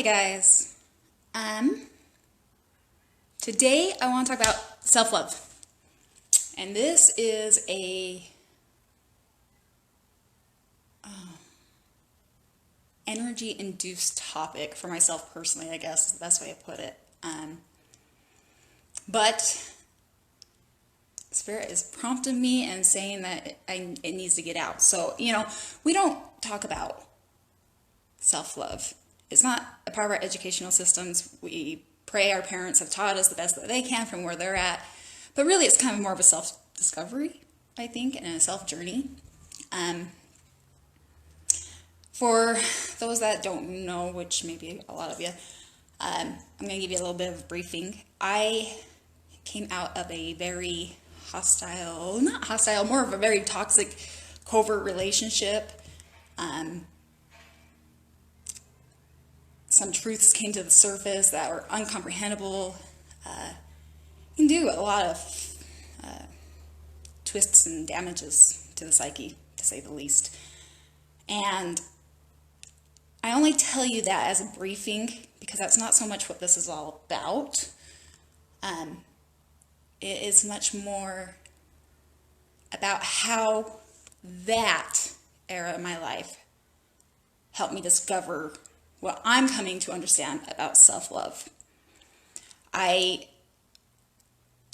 Hi guys. Today I want to talk about self-love. And this is a energy-induced topic for myself personally, I guess is the best way to put it. But Spirit is prompting me and saying that it needs to get out. So, we don't talk about self-love. It's not a part of our educational systems. We pray our parents have taught us the best that they can from where they're at. But really, it's kind of more of a self-discovery, I think, and a self-journey. For those that don't know, which maybe a lot of you, I'm going to give you a little bit of a briefing. I came out of a very not hostile, more of a very toxic, covert relationship. Some truths came to the surface that were uncomprehendable. Can do a lot of twists and damages to the psyche, to say the least. And I only tell you that as a briefing because that's not so much what this is all about. It is much more about how that era of my life helped me discover what I'm coming to understand about self-love. I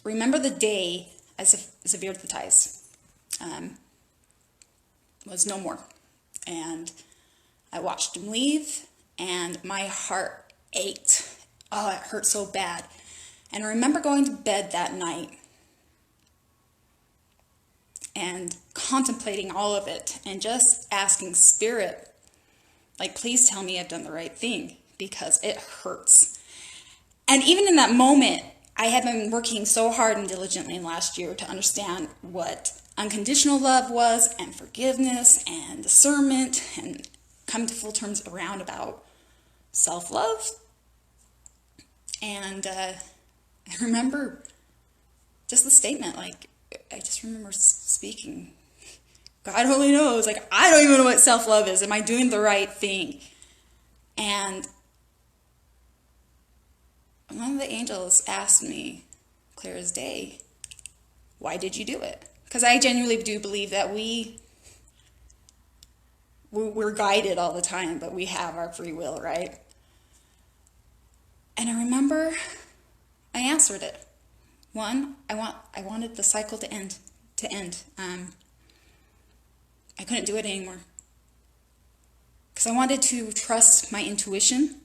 remember the day as severed the ties was no more. And I watched him leave, and my heart ached. Oh, it hurt so bad. And I remember going to bed that night and contemplating all of it and just asking Spirit, please tell me I've done the right thing because it hurts. And even in that moment, I had been working so hard and diligently last year to understand what unconditional love was and forgiveness and discernment and come to full terms around about self-love. And I remember just the statement, I just remember speaking, God only knows, I don't even know what self-love is. Am I doing the right thing? And one of the angels asked me, clear as day, why did you do it? Because I genuinely do believe that we're guided all the time, but we have our free will, right? And I remember I answered it. One, I wanted the cycle to end. I couldn't do it anymore. Because I wanted to trust my intuition.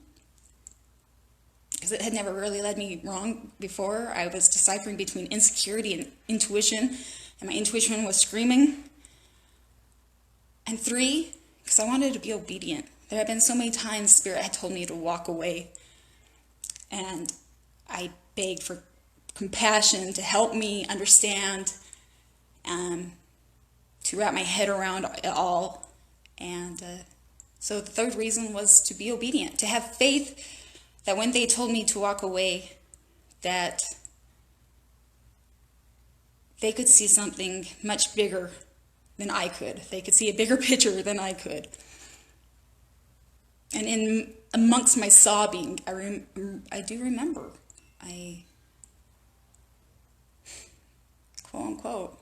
Because it had never really led me wrong before. I was deciphering between insecurity and intuition. And my intuition was screaming. And three, because I wanted to be obedient. There had been so many times Spirit had told me to walk away. And I begged for compassion to help me understand, to wrap my head around it all. And so the third reason was to be obedient, to have faith that when they told me to walk away, that they could see something much bigger than I could. They could see a bigger picture than I could. And amongst my sobbing, I do remember, quote unquote,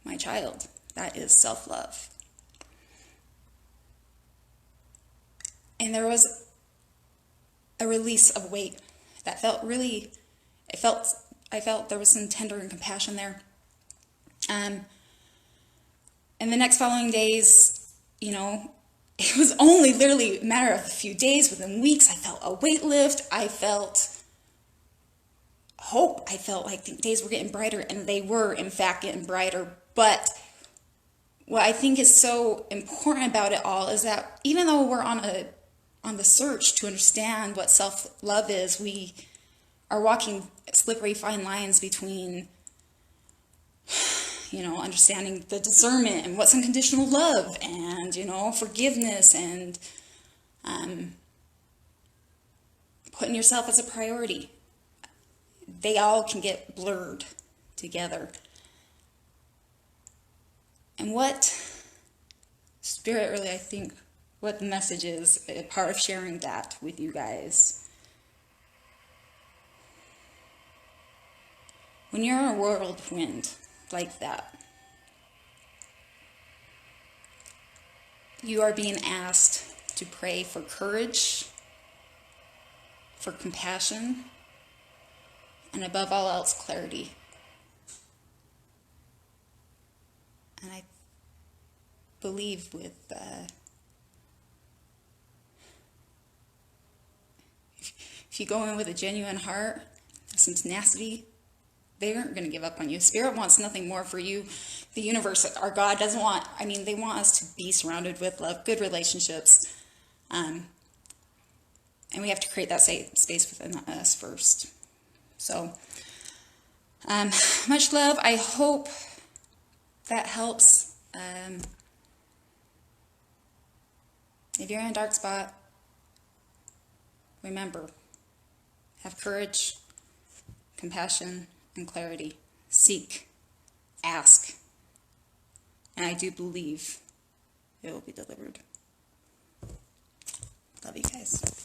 my child. That is self-love. And there was a release of weight that felt really, I felt there was some tender and compassion there. And the next following days, it was only literally a matter of a few days, within weeks, I felt a weight lift. I felt hope. I felt like the days were getting brighter, and they were, in fact, getting brighter. But what I think is so important about it all is that even though we're on the search to understand what self-love is, we are walking slippery fine lines between understanding the discernment and what's unconditional love and, forgiveness and putting yourself as a priority. They all can get blurred together. And what Spirit really, I think, what the message is, a part of sharing that with you guys. When you're in a whirlwind like that, you are being asked to pray for courage, for compassion, and above all else, clarity. And I believe with if you go in with a genuine heart, some tenacity, they aren't going to give up on you. Spirit wants nothing more for you. The universe, our God, doesn't want, they want us to be surrounded with love, good relationships. And we have to create that safe space within us first. So, much love. I hope that helps. If you're in a dark spot, remember, have courage, compassion, and clarity. Seek, ask, and I do believe it will be delivered. Love you guys.